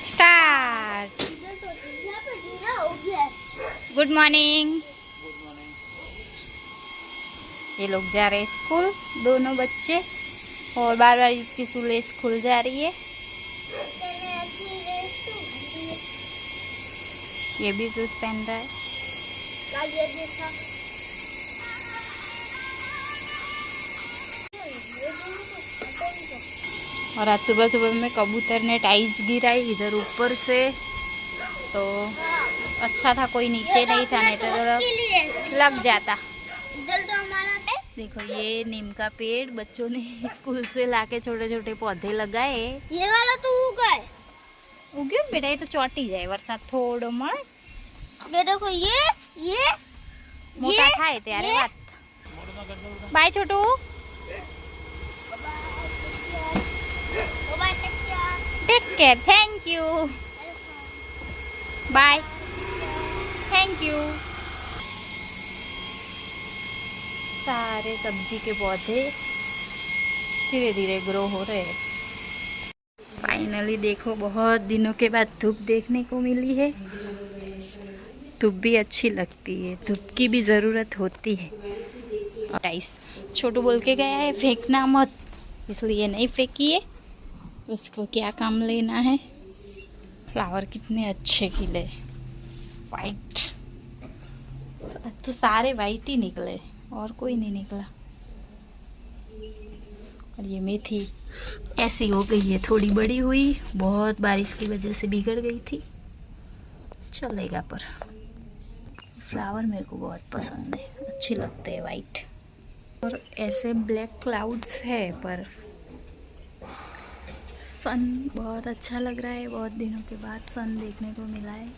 Start. Good morning. ये लोग जा रहे हैं स्कूल, दोनों बच्चे, और बार बार इसकी सुलेस खुल जा रही है। ये भी शूज पहन रहा है। और आज सुबह सुबह में कबूतर ने टाइल्स गिराई इधर ऊपर से, तो अच्छा था कोई नीचे नहीं था, नहीं तो लग जाता। देखो ये नीम का पेड़ बच्चों ने स्कूल से लाके छोटे छोटे पौधे लगाए। ये वाला तो उग्यो बेटा, ये तो चोटी जाए वरसाद थोड़ो मळे। ये देखो ये मोटा थाय त्यारे वात। बाय छोटू। Take care. Thank you. Bye. Thank you. सारे सब्जी के पौधे धीरे धीरे ग्रो हो रहे हैं। फाइनली देखो बहुत दिनों के बाद धूप देखने को मिली है। धूप भी अच्छी लगती है, धूप की भी ज़रूरत होती है। टाइस छोटू बोल के गया है फेंकना मत, इसलिए नहीं फेंकी है। उसको क्या काम लेना है। फ्लावर कितने अच्छे खिले, वाइट तो सारे वाइट ही निकले और कोई नहीं निकला। और ये मेथी ऐसी हो गई है, थोड़ी बड़ी हुई, बहुत बारिश की वजह से बिगड़ गई थी, चलेगा। पर फ्लावर मेरे को बहुत पसंद है, अच्छे लगते हैं वाइट। और ऐसे ब्लैक क्लाउड्स है, पर सन बहुत अच्छा लग रहा है। बहुत दिनों के बाद सन देखने को मिला है,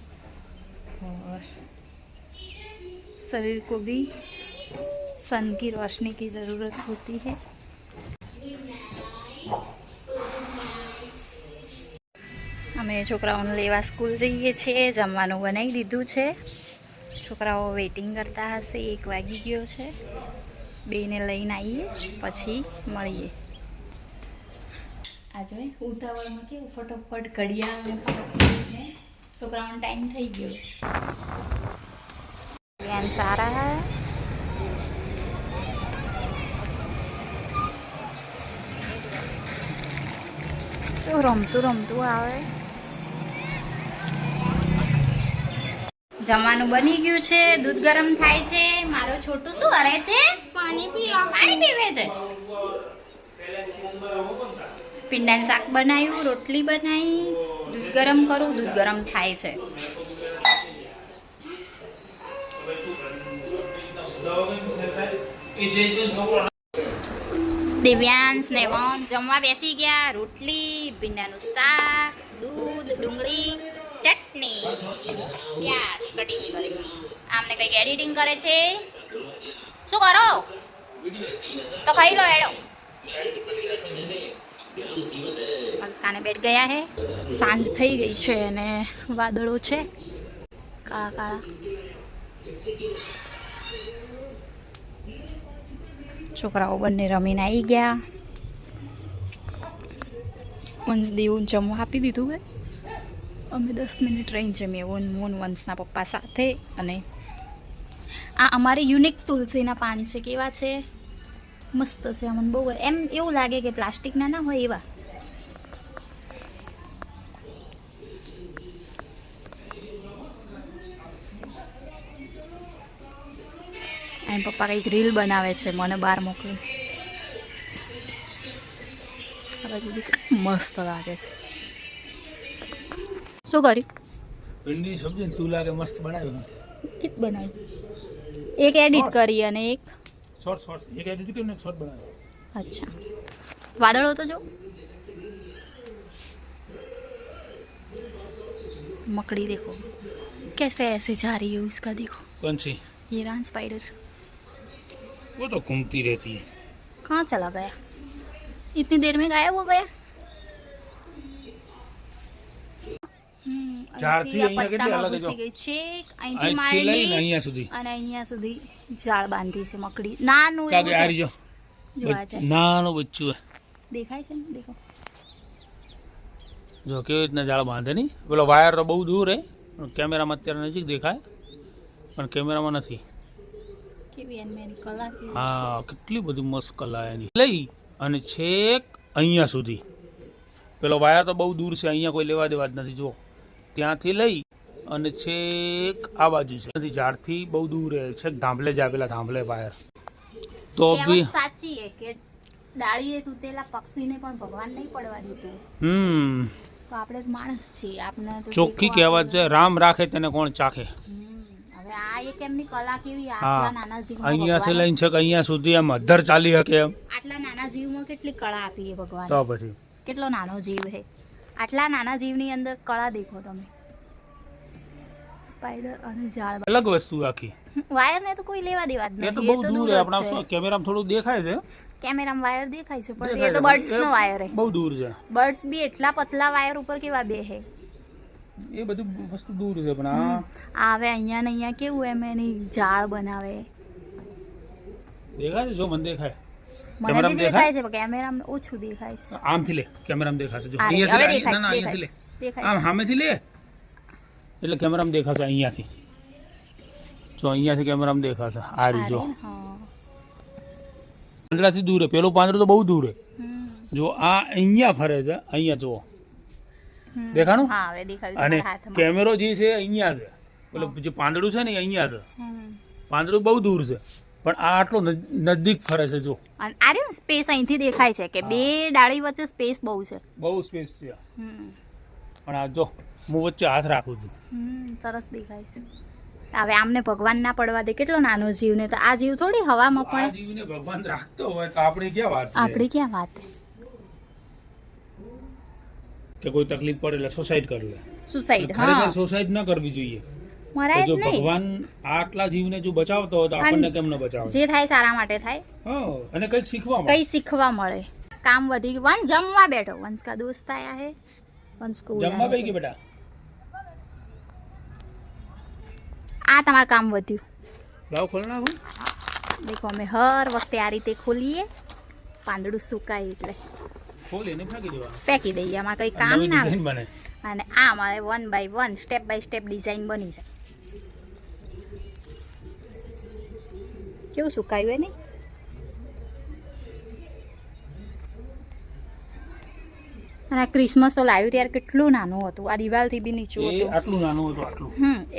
और शरीर को भी सन की रोशनी की ज़रूरत होती है। અમે છોકરાઓને લેવા સ્કૂલ જઈએ છીએ, જમવાનું બનાવી દીધું છે। છોકરાઓ વેઇટિંગ કરતા હશે, 1 વાગી ગયો છે। બેને લઈને આવીએ પછી મળીએ। આ જોઈએ ઉતાવળમાં કેવું ફટોફટ ઘડિયાળને પાડીને છોકરાઓનો ટાઈમ થઈ ગયો। ધ્યાન સારા હે। તો રમતું રમતું આવે। જમવાનું બની ગયું છે, દૂધ ગરમ થાય છે। મારો છોટું શું કરે છે? પાણી પીવે છે। પીંડાનું શાક બનાવ્યું, રોટલી બનાવી, દૂધ ગરમ કરું, દૂધ ગરમ થાય છે। દિવ્યાંશ ને વંશ જમવા બેસી ગયા। રોટલી, ભીંડાનું શાક, દૂધ, ડુંગળી, ચટણી, પ્યાજ કટિંગ કરી। આમને કંઈક એડિટિંગ કરે છે। શું કરો? તો ખાઈ લો એડો। કાને બેઠ ગયા હે। સાંજ થઈ ગઈ છે અને વાદળો છે કાળા કાળા। છોકરાઓ બંને રમીને આવી ગયા। વંશદેવું જમવા આપી દીધું હે। અમે 10 મિનિટ રહીને જમીએ, વંશના પપ્પા સાથે। અને આ અમારે યુનિક તુલસીના પાન છે। કેવા છે? મસ્ત છે। મને બહુ એમ એવું લાગે કે પ્લાસ્ટિકના ના હોય એવા। એમ પપ્પા કંઈક રીલ બનાવે છે, મને બહાર મોકલી। આ બાજુ મસ્ત લાગે છે। શું કર્યું? ભીંડી સબ્જી ને તું લાગે મસ્ત બનાવ્યું। કીટ બનાવ્યું? એક એડિટ કરી અને એક શોર્ટ એક એડિટ કરીને એક શોર્ટ બનાવ્યો। अच्छा वादड़ो तो जो मकड़ी देखो कैसे ऐसे जा रही है, उसका देखो। कौन सी? ये रान स्पाइडर। वो तो घूमती रहती है। कहाँ चला गया? इतनी देर में गायब हो गया। ઝાડથી અહીંયા કેટલી અલગ જો છેક અહીંથી માંડી અહીંયા સુધી અને અહીંયા સુધી ઝાડ બાંધી છે મકડી। નાનું કાગે આ રીજો નાનું બચ્ચું દેખાય છે ને દેખો જો કેવી રીતના જાળ બાંધે નહીં, પેલો વાયર તો બહુ દૂર હે, પણ કેમેરામાં અત્યારે નજીક દેખાય, પણ કેમેરામાં નથી. કેવી એની કલા કેવી હા, કેટલી બધી મસ્ત કલા એની. લઈ અને છેક અહીંયા સુધી, પેલો વાયર તો બહુ દૂર છે, અહીંયા કોઈ લેવા દેવા જ નથી. જો ત્યાંથી લઈ અને છેક આ બાજુ છે, નથી ઝાડથી બહુ દૂર છે, છેક ધાંભલે જ આપેલા ધાંભલે વાયર. તો બી સાચી છે કે ડાળીએ સૂતેલા પક્ષીને પણ ભગવાન નહીં પડવા દીધું. તો આપણે તો માણસ છીએ, આપણે તો ચોખ્ખી કહેવત છે, રામ રાખે તેને કોણ ચાખે. હવે આ એક એમની કલા કેવી, આટલા નાના જીવમાં અહીંયાથી લઈને છે કે અહીંયા સુધી એમ અધર ચાલી શકે એમ. આટલા નાના જીવમાં કેટલી કળા આપી છે ભગવાન. તો પછી કેટલો નાનો જીવ છે, આટલા નાના જીવની અંદર કળા દેખો તમે. સ્પાઈડર અને ઝાડ અલગ વસ્તુ આખી. વાયર ને તો કોઈ લેવા દેવા જ એ તો નથી, બહુ દૂર છે, આપણા શું કેમેરામાં થોડું દેખાય છે, કેમેરામાં વાયર દેખાય છે પણ એ તો બર્ડ્સ નો વાયર છે. બહુ દૂર છે. બર્ડ્સ બી એટલા પતલા વાયર ઉપર કેવા બેહે, એ બધી વસ્તુ દૂર છે. પણ આ આવે અહીંયા ને અહીંયા કેવું એમ એની જાળ બનાવે. દેખાય છે? જો મને દેખાય, મને બી દેખાય છે પણ કેમેરામાં ઓછું દેખાય છે. આમથી લે, કેમેરામાં દેખાશે. જો હવે અહીંયાથી દેખાય ના ના છે, અહીંયાથી લે, દેખાય આમ સામેથી લે એટલે કેમેરામાં દેખાશે. અહીંયાથી જો અહીંયાથી કેમેરામાં દેખાશે. આ રીત જો પાંદડાથી દૂર છે, પેલું પાંદડું તો બહુ દૂર છે. જો આ અહીંયા ફરે છે, અહીંયા જુઓ દેખાણું. હા હવે દેખાયું અને તમારા હાથમાં. કેમેરો જે છે અહીંયા છે, પેલું જે પાંદડું છે ને એ અહીંયા છે. પાંદડું બહુ દૂર છે પણ આ આટલો નજદીક ફરે છે. જો અને આ રહ્યું સ્પેસ અહીંથી દેખાય છે કે બે ડાળી વચ્ચે સ્પેસ બહુ છે. બહુ સ્પેસ છે. પણ આ જો હું વચ્ચે હાથ રાખું છું, સરસ દેખાય છે. હવે આમને ભગવાન ના પડવા દે, કેટલો નાનો જીવ ને, તો આ જીવ થોડી હવામાં આ પડે. જીવને ભગવાન રાખતો હોય તો આપણી ક્યાં વાત છે? આપણી ક્યાં વાત કે કોઈ તકલીફ પડે એટલે સુસાઇડ કરી લે. સુસાઇડ ખરેખર સુસાઇડ ન કરવી જોઈએ. મરાય જો જ નહીં. ભગવાન આટલા જીવને જો બચાવતો હોય તો આપણને કેમ ન બચાવે? જે થાય સારા માટે થાય, હા, અને કંઈક શીખવા મળે. કઈ શીખવા મળે. કામ વધી ગયું. વંશ જમવા બેઠો, વંશ કા દોસ્ત આયા હે, વંશ को જમવા બેસી ગઈ બેટા. આ તમારું કામ વધ્યું. લાવ ખોલ નાખો. દેખો અમે હર વખતે આ રીતે ખોલીએ, પાંદડું સુકાય એટલે ખોલીને ફેંકી દેવાનું. ફેંકી દઈએ. અમારે કઈ કામ નવી ના ડિઝાઇન આવે. બને. અને આ અમારે 1 by 1 step by step design બની જાય. કેવું સુકાયું એને. અને ક્રિસમસ તો લાવ્યું ત્યારે કેટલું નાનું હતું, આ દિવાલથી બી નીચું એ હતું. આટલું નાનું હતું, આટલું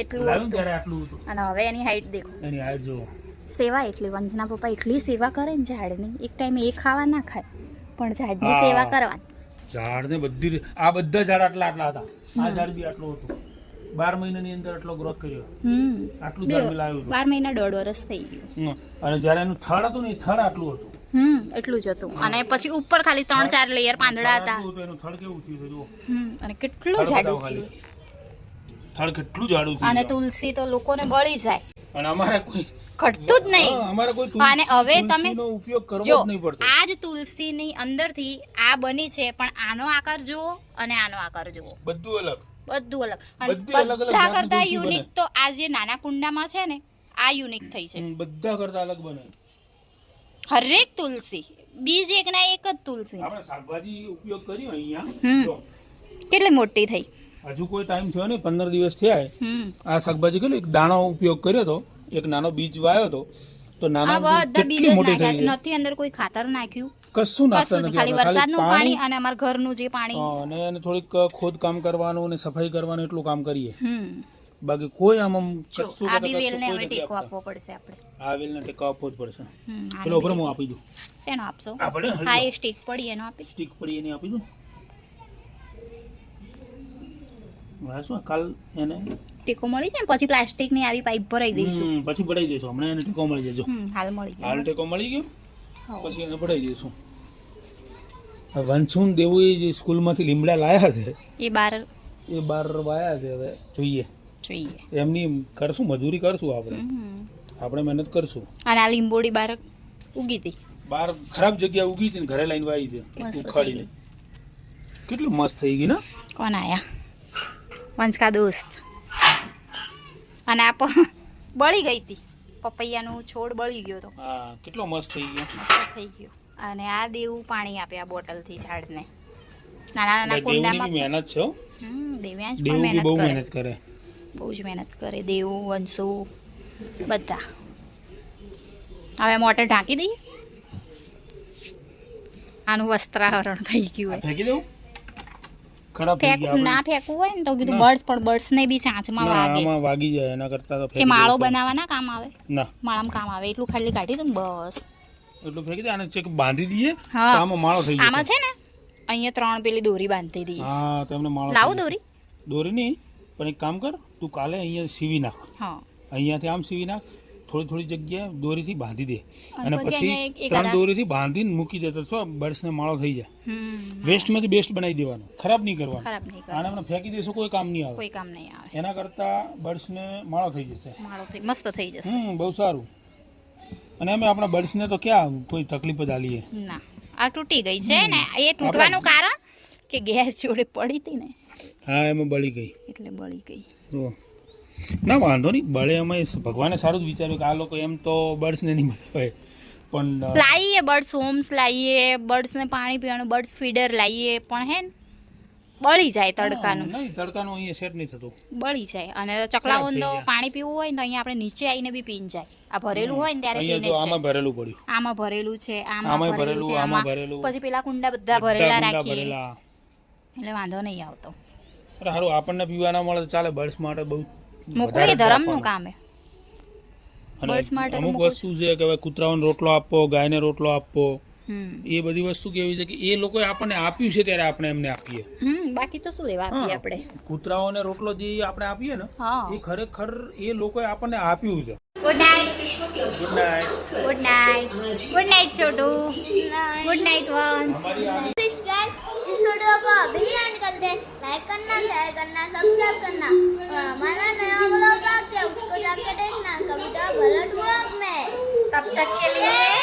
એટલું લાવ્યું હતું. ત્યારે આટલું હતું. અને હવે એની હાઈટ દેખો. એની હાઈટ જો. સેવા એટલી, વંશના પપ્પા એટલી સેવા કરે ને ઝાડની. એક ટાઈમે એ ખાવા ના ખાય પણ ઝાડની હા. સેવા કરવાની. ઝાડને બધી આ બધા ઝાડ આટલા હતા. આ ઝાડ બી આટલું હતું. 12 મહિનાની અંદર આટલો ગ્રોથ કર્યો. આટલું ઝાડ મેં લાવ્યું હતું. 12 મહિના 1.5 વર્ષ થઈ ગયું. અને જ્યારે એનું થડ હતું ને એ થડ આટલું હતું. એટલું જ હતું. અને પછી ઉપર ખાલી 3-4 લેયર પાંદડા હતા. આટલું હતું. એનું થડ કેવું થયું છે જુઓ. અને કેટલું જાડું થયું. થડ કેટલું જાડું થયું. અને તુલસી તો લોકોને બળી જાય, અને અમારે કોઈ ઘટતું જ નહીં. અમારે કોઈ અને હવે તમે તુલસીનો ઉપયોગ કરવો જો જ નહીં પડતો. આ જ તુલસીની અંદરથી આ બની છે, પણ આનો આકાર જુઓ અને આનો આકાર જુઓ, બધું અલગ. બધું અલગ. અને બધી અલગ અલગ બધા જાતની કરતા તુલસી યુનિક તો આ જે નાના કુંડામાં છે ને આ યુનિક થઈ છે. બધા કરતા અલગ બને. હરેક તુલસી બીજ એક ના એક જ તુલસી. આપણે શાકભાજી ઉપયોગ કર્યો અહીંયા જો. કેટલી મોટી થઈ. હજુ કોઈ ટાઈમ થયો નહીં, 15 દિવસ થયા. આ શાકભાજી કેટલો એક દાણો ઉપયોગ કર્યો તો, એક નાનો બીજ વાયો તો, તો આ નાના બધા કેટલી બીજ મોટી થઈ ગઈ. નથી અંદર કોઈ ખાતર નાખ્યું, કશું નાખતા કશું નથી. ખાલી આપણે વરસાદનું પાણી અને અમારા ઘરનું જે પાણી. અને એને થોડીક ખોદકામ કરવાનું અને સફાઈ કરવાનું એટલું કામ કરીએ. બાકી કોઈ આમ જો, કશું આ બી વેલને હવે ટેકો આપવો પડશે આપણે. આ વેલને ટેકો આપવો જ પડશે. આને પેલો ઉપર હું આપી દઉં. શેનો આપશો? આપણે હા એ સ્ટીક પડી એનો આપી. સ્ટીક પડી એને આપી દઉં. હવે શું કાલ એને ટેકો મળી જાય ને પછી પ્લાસ્ટિકની આવી પાઇપ ભરાઈ દઈશું. પછી પડાઈ દઈશું. હમણાં એને ટેકો મળી જજો. હાલ મળી હાલ ગયો. ટેકો મળી ગયો પછી એને પડાઈ દઈશું. વંશુન દેવું એ જે સ્કૂલમાંથી લીમડા લાયા છે એ બાર એ 12 વાયા છે. હવે જોઈએ એમની કરશું, મજૂરી કરશું આપણે. આપણે મહેનત કરશું. અને આ લીંબોડી બાર ઉગી હતી, બાર ખરાબ જગ્યા ઉગી હતી ને ઘરે લઈને વાવી છે ઉખાડીને. કેટલું મસ્ત થઈ ગઈ ને. કોણ આયા? વંશ કા દોસ્ત. અને આ બળી ગઈ હતી, પપૈયાનું છોડ બળી ગયો તો. હા, કેટલો મસ્ત થઈ ગયો. મસ્ત થઈ ગયો. અને આ દેવું પાણી આપે આ બોટલથી ઝાડને. નાના નાના દેવુની કુંડામાં બી મહેનત છે હો. દેવ્યાંશ દેવું પણ બી બહુ મહેનત મહેનત કરે. બહુ જ મહેનત કરે. દેવું, વંશુ બધા. હવે મોટર ઢાંકી દઈએ. આનું વસ્ત્રાહરણ થઈ ગયું હોય. ફેંકી દઉં? ખરાબ થઈ ગયા આપણે. ના ફેંકવું હોય ને તો કીધું ના. બર્ડ્સ ને બી ચાંચમાં ના, વાગે આમાં વાગી જાય એના કરતા તો કે ફેંકી માળો દેવું. બનાવવાના કામ આવે. ના માળામાં કામ આવે એટલું ખાલી કાઢી દો ને બસ. એટલું ફેંકી દે. આને ચેક બાંધી દઈએ હા. તો આમાં માળો થઈ આમાં જશે. છે ને અહીંયા 3 પેલી દોરી બાંધી દઈએ. હા તમને માળો લાવું થઈ દોરી? જશે. દોરી નહીં, પણ એક કામ કર, તું કાલે અહીંયા સીવી નાખ. હા. અહીંયાથી આમ સીવી નાખ, થોડી જગ્યાએ દોરીથી બાંધી દે અને અને પછી પછી અહીંયા એક 3 આડા- દોરીથી બાંધીને મૂકી દે તો શું બર્ડ્સને માળો થઈ જાય. હમ. વેસ્ટમાંથી બેસ્ટ બનાવી દેવાનો, ખરાબ નહીં કરવાનો. ખરાબ નહીં કરે. આને આપણે ફેંકી દઈશું કોઈ કામ નહીં આવે. કોઈ કામ નહીં આવે. એના કરતા બર્ડ્સને માળો થઈ જશે. માળો થઈ મસ્ત થઈ જશે. બહુ સારું. અને અમે આપણા બર્ડ્સને તો ક્યાં કોઈ તકલીફ જ આલીએ. ના આ તૂટી ગઈ છે ને એ તૂટવાનું કારણ કે ગેસ જોડે પડી હતી ને હા એમાં બળી ગઈ. એટલે બળી ગઈ. જુઓ. ના વાંધો નહીં, બળે અમે ભગવાને સારું જ વિચાર્યું કે આ લોકો એમ તો બર્ડ્સને નહીં બનાવે, પણ લાવીએ બર્ડ્સ હોમ્સ લાવીએ, બર્ડ્સને પાણી પીવાનું બર્ડ્સ ફીડર લાવીએ, પણ હે ને બળી જાય તડકાનું. નહીં તડકાનું અહીંયા સેટ નહીં થતું. બળી જાય. અને ચકલાઓને તો ખરાબ થઈ જાય. પાણી પીવું હોય ને તો અહીંયા આપણે નીચે આવીને બી પીને જાય. આ ભરેલું હોય ને ત્યારે અહીંયા પીને તો જ આમાં જાય. ભરેલું પડ્યું. આમાં ભરેલું છે, આમાં આમાંય ભરેલું છે, આમાં આમાં ભરેલું. પછી પેલા કુંડા બધા બધા ભરેલા કુંડા રાખીએ ભરેલા. એટલે વાંધો નહીં આવતો. અરે સારું આપણને પીવાના મળે તો ચાલે, બર્ડ્સ માટે બહુ મૂકવું એ વધારે જ ધર્મનું રાખવાનું. કામ હે. અને birds માટે તો અમુક મૂકવું વસ્તુ છે કે હવે કૂતરાઓને રોટલો આપવો, ગાયને રોટલો આપવો, હમ એ બધી વસ્તુ કેવી છે કે એ લોકોએ આપણને આપ્યું છે ત્યારે આપણે એમને આપીએ. બાકી તો શું લેવા આપીએ આપણે. કૂતરાઓને રોટલો જે આપણે આપીએ ને હા. એ ખરેખર એ લોકોએ આપણને આપ્યું છે. Good night. Good night. Good night. Good night Chhotu. Good night Vansh. Please guys इस वीडियो को अभी एंड कर दे, लाइक करना, शेयर करना, सब्सक्राइब करना। हमारा नया व्लॉग आ गया उसको जाके देखना, कविता भलट व्लॉग में। तब तक के लिए